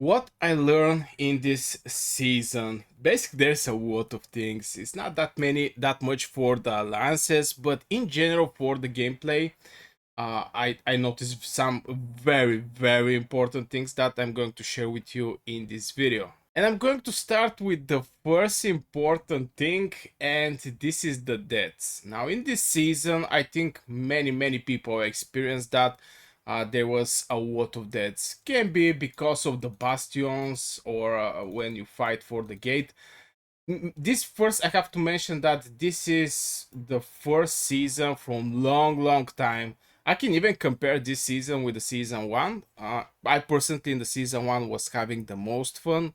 What I learned in this season, basically there's a lot of things. It's not that much for the alliances, but in general for the gameplay, I noticed some very important things that I'm going to share with you in this video. And I'm going to start with the first important thing, and this is the deaths. Now, in this season, I think many people experienced that. There was a lot of deaths. Can be because of the bastions or when you fight for the gate. This first, I have to mention that this is the first season from long time. I can even compare this season with the season one. I personally in the season one was having the most fun,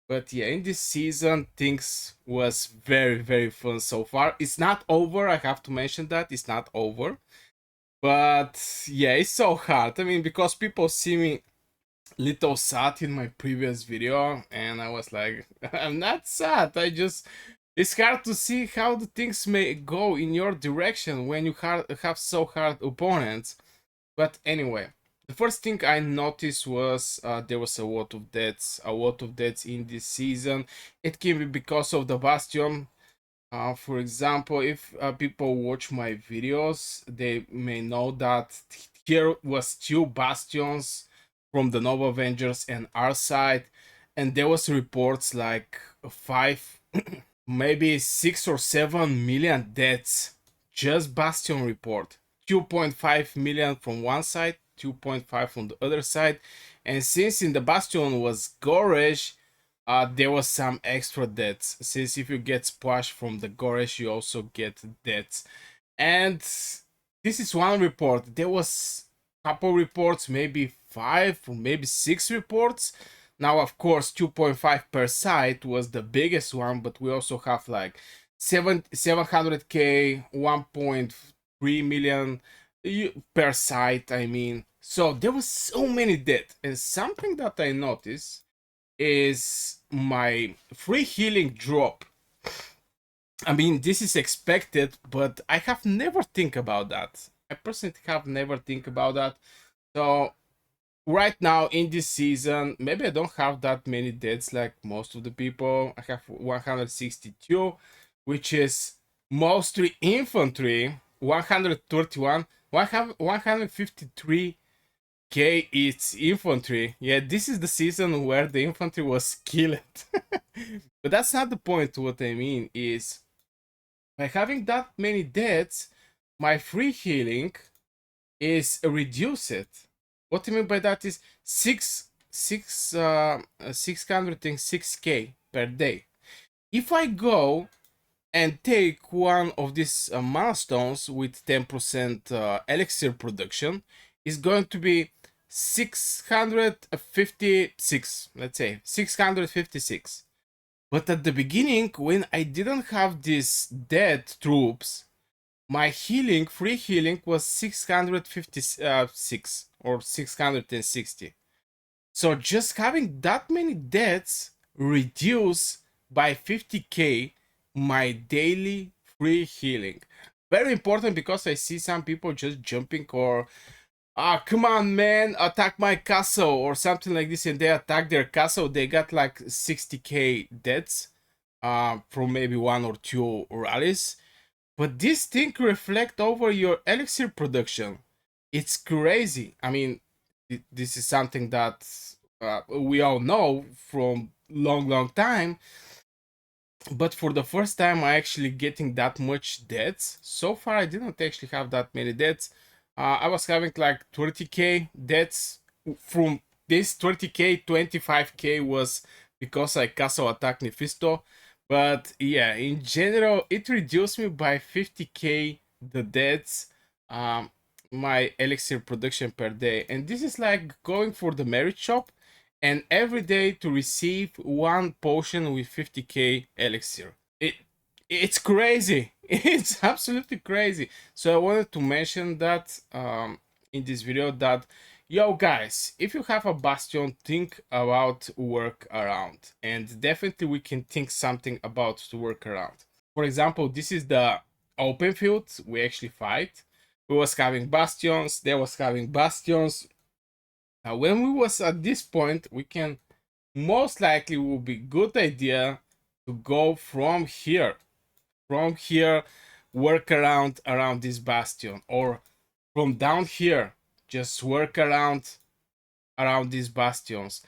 but yeah, in this season things was very fun so far. It's not over. I have to mention that it's not over, but yeah, it's so hard. I mean, because people see me little sad in my previous video, and I was like, I'm not sad. It's hard to see how the things may go in your direction when you have so hard opponents. But anyway, the first thing I noticed was there was a lot of deaths in this season. It can be because of the bastion. For example, if people watch my videos, they may know that here was two bastions from the Nova Avengers and our side, and there was reports like five, maybe 6 or 7 million deaths. Just bastion report. 2.5 million from one side, 2.5 from the other side, and since in the bastion was Goresh, there was some extra deaths, since if you get splashed from the Goresh you also get deaths. And this is one report. There was a couple reports, maybe 5 or maybe 6 reports. Now of course 2.5 per site was the biggest one, but we also have like 700k, 1.3 million per site, I mean. So there was so many deaths, and something that I noticed is my free healing drop. I mean, this is expected, but I have never think about that. I personally have never think about that. So right now in this season, maybe I don't have that many deaths like most of the people. I have 162, which is mostly infantry. 131, 153 K is infantry. Yeah, this is the season where the infantry was killed. But that's not the point. What I mean is, by having that many deaths, my free healing is reduced. What I mean by that is 606k per day. If I go and take one of these milestones with 10% elixir production, is going to be 656, let's say 656. But at the beginning, when I didn't have these dead troops, my healing, free healing, was 656 or 660. So just having that many deaths reduce by 50k my daily free healing. Very important, because I see some people just jumping or come on man, attack my castle or something like this, and they attack their castle, they got like 60k deaths from maybe one or two rallies. But this thing reflect over your elixir production. It's crazy. I mean, this is something that we all know from long time. But for the first time, I actually getting that much deaths. So far, I didn't actually have that many deaths. I was having like 30k deaths. From this 30k, 25k was because I castle attack Mephisto. But yeah, in general, it reduced me by 50k the deaths, um, my elixir production per day. And this is like going for the merit shop and every day to receive one potion with 50k elixir. It's crazy. It's absolutely crazy. So I wanted to mention that in this video that, yo guys, if you have a bastion, think about work around, and definitely we can think something about to work around. For example, this is the open field we actually fight. We was having bastions, there was having bastions. Now when we was at this point, we can most likely will be good idea to go from here, work around this bastion, or from down here, just work around these bastions.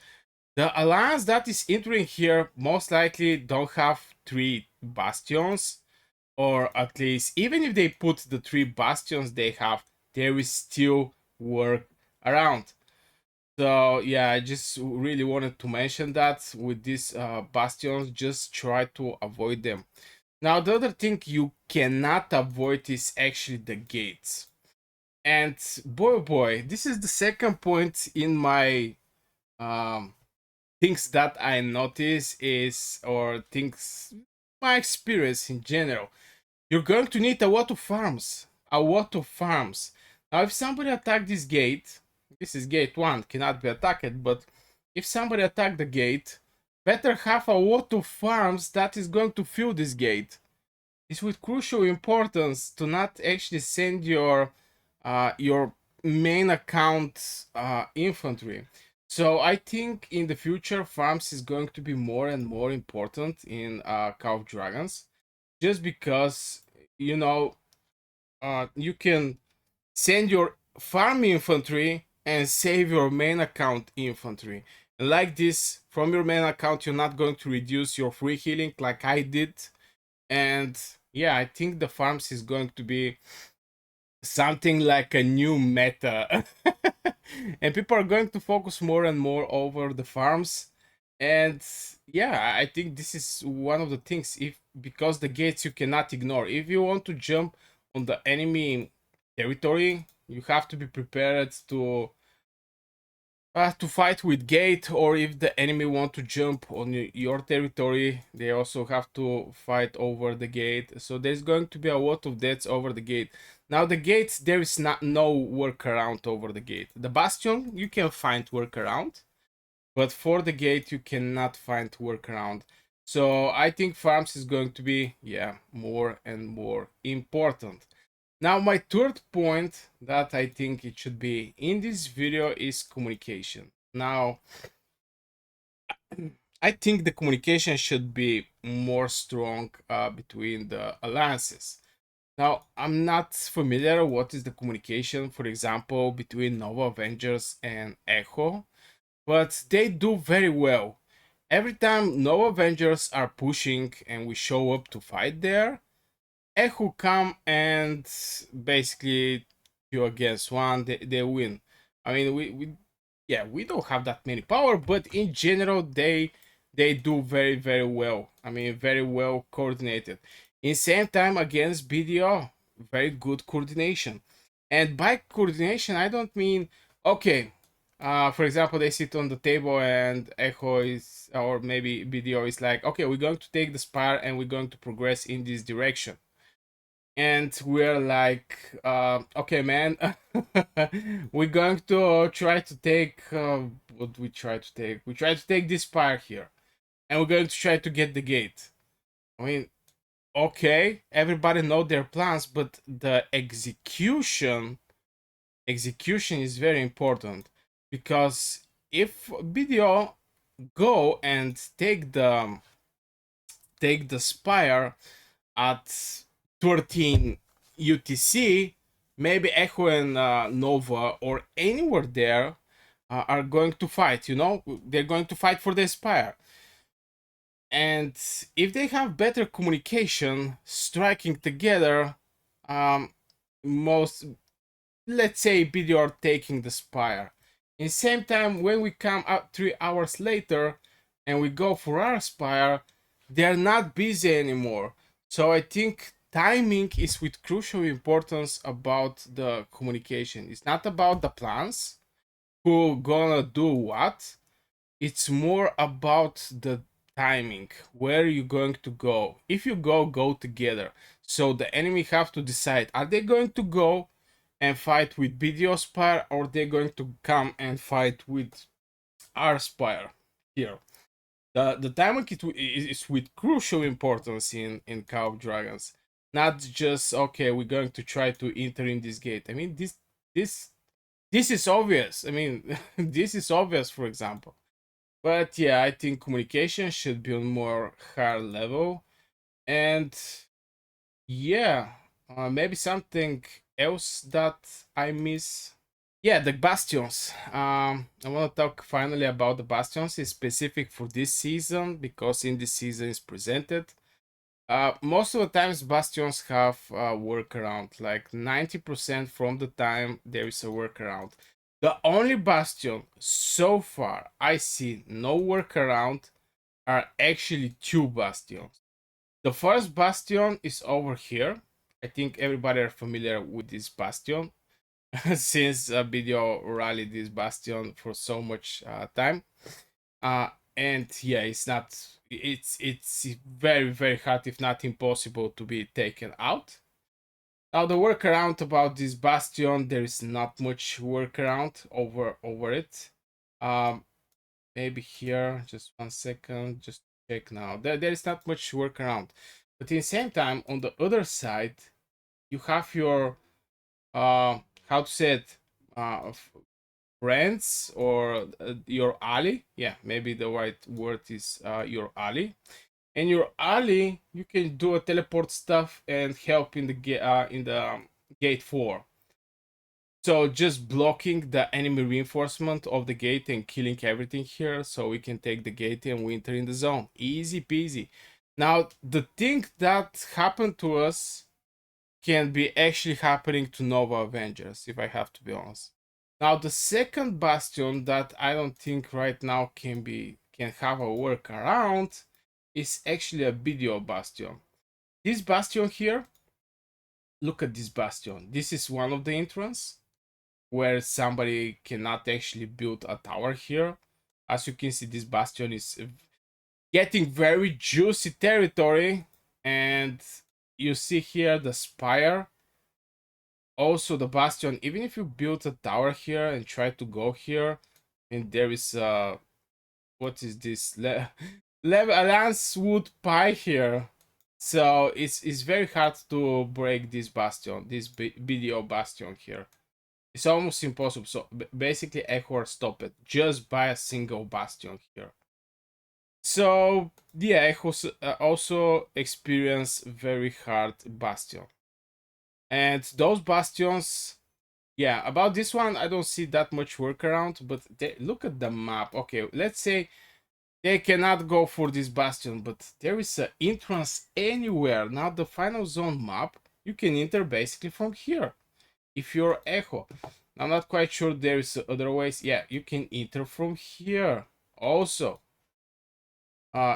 The alliance that is entering here most likely don't have three bastions, or at least even if they put the three bastions they have, they will still work around. So yeah, I just really wanted to mention that with these bastions, just try to avoid them. Now the other thing you cannot avoid is actually the gates. And boy oh boy, this is the second point in my um things that I notice is, or things, my experience in general. You're going to need a lot of farms. A lot of farms. Now, if somebody attack this gate, this is gate 1, cannot be attacked, but if somebody attack the gate, better have a lot of farms that is going to fill this gate. It's with crucial importance to not actually send your main account infantry. So I think in the future farms is going to be more and more important in Call of Dragons, just because you know you can send your farm infantry and save your main account infantry. And like this, from your main account, you're not going to reduce your free healing like I did. And yeah, I think the farms is going to be something like a new meta. And people are going to focus more and more over the farms. And yeah, I think this is one of the things, if because the gates you cannot ignore. If you want to jump on the enemy territory, you have to be prepared to fight with gate, or if the enemy want to jump on your territory, they also have to fight over the gate. So there's going to be a lot of deaths over the gate. Now the gates, there is not no workaround over the gate. The bastion you can find workaround, but for the gate you cannot find workaround. So I think farms is going to be, yeah, more and more important. Now, my third point that I think it should be in this video is communication. Now, I think the communication should be more strong between the alliances. Now, I'm not familiar what is the communication, for example, between Nova Avengers and Echo, but they do very well. Every time Nova Avengers are pushing and we show up to fight there, Echo come and basically you against one, they win. I mean, we yeah, we don't have that many power, but in general they do very well. I mean, very well coordinated. In same time against BDO, very good coordination. And by coordination, I don't mean, okay, for example, they sit on the table and Echo is, or maybe BDO is like, okay, we're going to take the spire and we're going to progress in this direction. And we're like, okay, man, we're going to try to take, what we try to take? We try to take this spire here, and we're going to try to get the gate. I mean, okay, everybody know their plans, but the execution is very important, because if BDO go and take the spire at 13 UTC, maybe Echo and Nova or anywhere there are going to fight. You know, they're going to fight for the Spire. And if they have better communication, striking together, um, most, let's say, BD are taking the Spire. In the same time, when we come out 3 hours later and we go for our Spire, they're not busy anymore. So I think timing is with crucial importance about the communication. It's not about the plans, who gonna do what. It's more about the timing, where you going to go. If you go together. So the enemy have to decide, are they going to go and fight with BDO Spire, or they're going to come and fight with our Spire here. The timing is with crucial importance in Call of Dragons. Not just, okay, we're going to try to enter in this gate. I mean, this is obvious. I mean, this is obvious, for example. But yeah, I think communication should be on more higher level. And yeah, maybe something else that I miss. Yeah, the bastions. I want to talk finally about the bastions. It's specific for this season because in this season is presented. Most of the times bastions have a workaround. Like 90% from the time there is a workaround. The only bastion so far I see no workaround are actually two bastions. The first bastion is over here. I think everybody are familiar with this bastion since video rallied this bastion for so much time. And yeah, it's very very hard, if not impossible, to be taken out. Now the workaround about this bastion, there is not much workaround over it. Um, maybe here, just 1 second, just check now. There is not much workaround, but in the same time, on the other side, you have your how to say it, friends or your ally. Yeah, maybe the right word is your ally. And your ally, you can do a teleport stuff and help in the gate 4. So just blocking the enemy reinforcement of the gate and killing everything here, so we can take the gate and we enter in the zone. Easy peasy. Now the thing that happened to us can be actually happening to Nova Avengers, if I have to be honest. Now the second bastion that I don't think right now can have a workaround is actually a video bastion. This bastion here, look at this bastion. This is one of the entrance where somebody cannot actually build a tower here. As you can see, this bastion is getting very juicy territory, and you see here the spire. Also the bastion, even if you build a tower here and try to go here, and there is what is this a lance wood pie here, so it's very hard to break this bastion, this video bastion here. It's almost impossible. So basically Echo stop it just by a single bastion here. So yeah, Echo also experience very hard bastion, and those bastions, yeah, about this one I don't see that much workaround. But look at the map. Okay, let's say they cannot go for this bastion, but there is an entrance anywhere. Now the final zone map, you can enter basically from here if you're Echo. I'm not quite sure there is other ways. Yeah, you can enter from here also.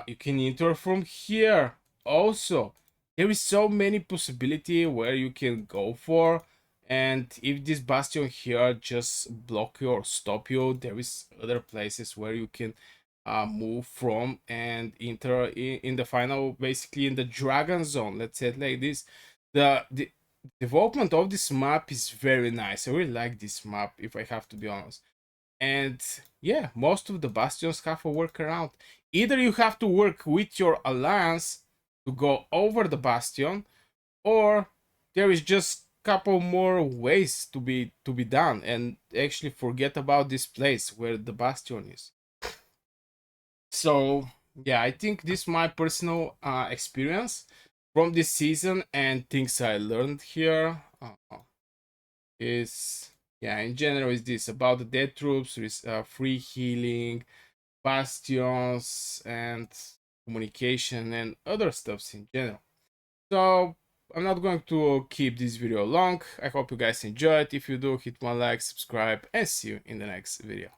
You can enter from here also. There is so many possibility where you can go for, and if this bastion here just block you or stop you, there is other places where you can move from and enter in the final, basically in the dragon zone, let's say it like this. The development of this map is very nice. I really like this map, if I have to be honest. And yeah, most of the bastions have a workaround. Either you have to work with your alliance to go over the bastion, or there is just couple more ways to be done, and actually forget about this place where the bastion is. So yeah, I think this is my personal experience from this season, and things I learned here is, yeah, in general is this about the dead troops, free healing, bastions, and communication and other stuffs in general. So I'm not going to keep this video long. I hope you guys enjoyed. If you do, hit one like, subscribe, and see you in the next video.